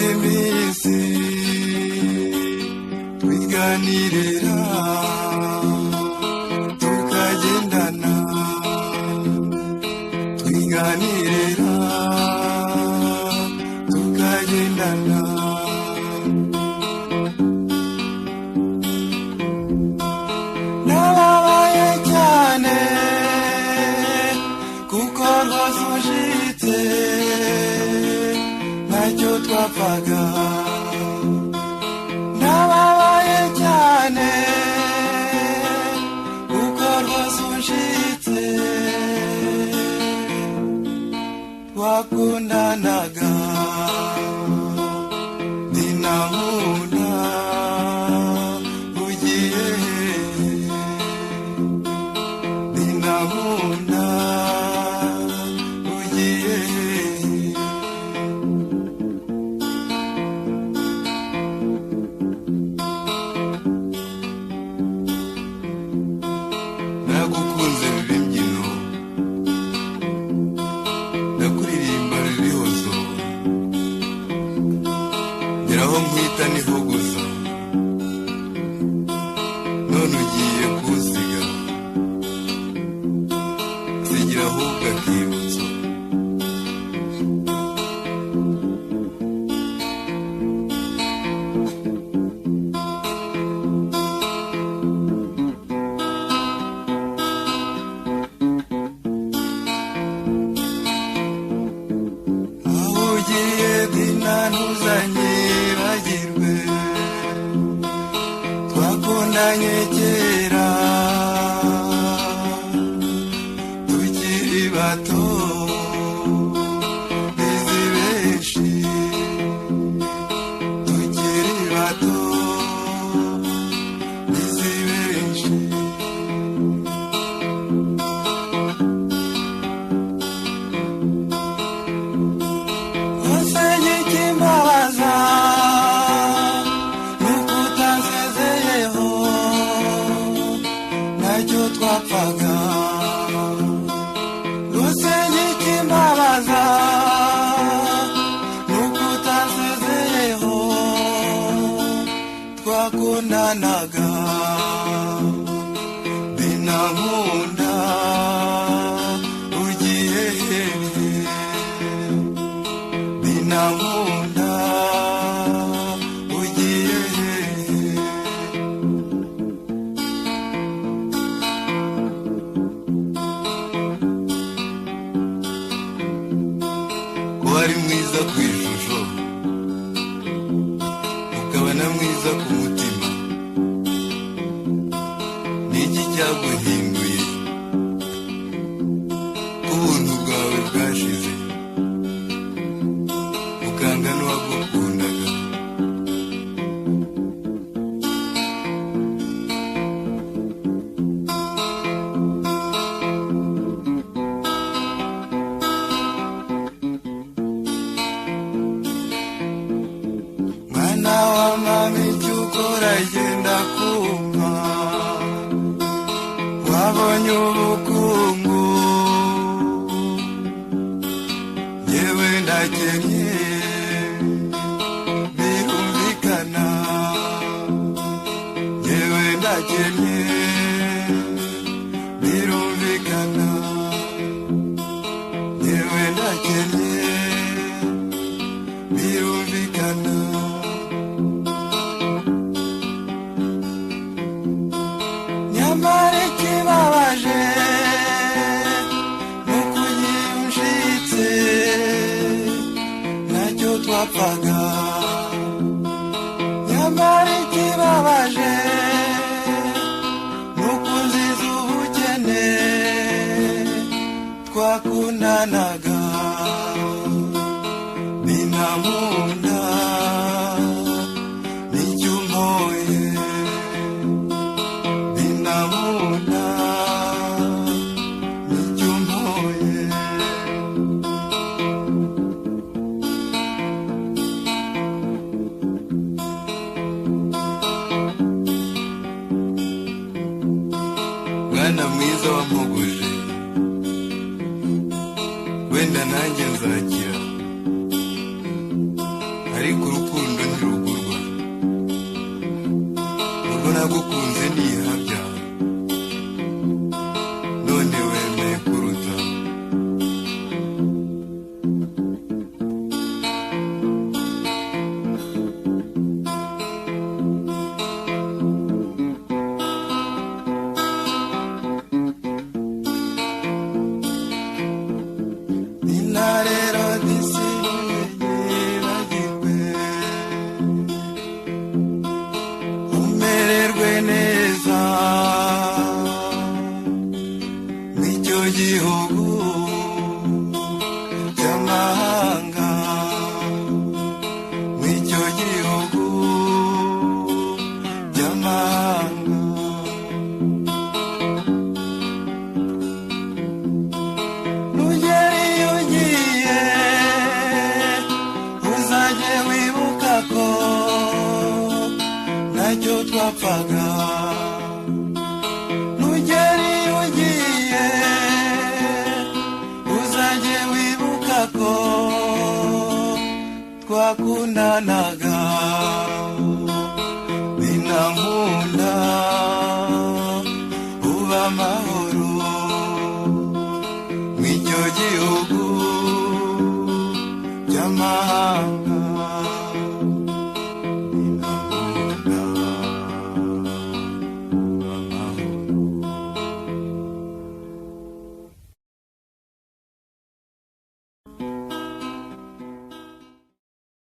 iminsi twiganirira tukagendana twiganirira tukagendana nababaye cyane kuko rwasujite ntacyo twapfaga nababaye cyane kuko rwasujite twakundanaga ninamuna ugiye ninamuna ugiye nagukunze bimbyino nakuririmba bihozo ngeraho nkwita nivuguza none ugiye kuziga zigira ahubwo akibutso aho ugiye dinanuzanyibagirwe twakundanye kera tukiri bato bizi benshi tukiri bato bizi benshi wasenye ikimbabaza nuko utansezeyeho ntacyo twapfaga wasenye ikimbabaza nuko utansezeyeho twakundanaga binankunda ugiye binankunda ugiye ko ari mwiza ku ishusho ukaba na mwiza ku mutima niki cyaguhinduye ko ubuntu bwawe bwashize ukanga n'uwagukundaga mwana wa mama icyo ukora genda kumva wabonye ubukungu yewe ndakennye birumvikana yewe ndakennye birumvikana yewe ndakennye birumvikana nyamara ikibabaje nuko unyinjitse ntacyo twapfaga nyamara ikibabaje nuko unziza ubukene twakundanaga ninamunda nicyo umpoye ninamunda nicyo umpoye mwana mwiza wampoguje wenda nanjye nzakira ariko nagukunze nihabya none wemeye kuruta Ninarero disibagirwe umererwe neza mw'icyo gihugu cy'amahanga mw'icyo gihugu cy'amahanga nugera iyo ugiye uzajye wibuka ko ntacyo twapfaga nugera iyo ugiye uzajye wibuka ko twakundanaga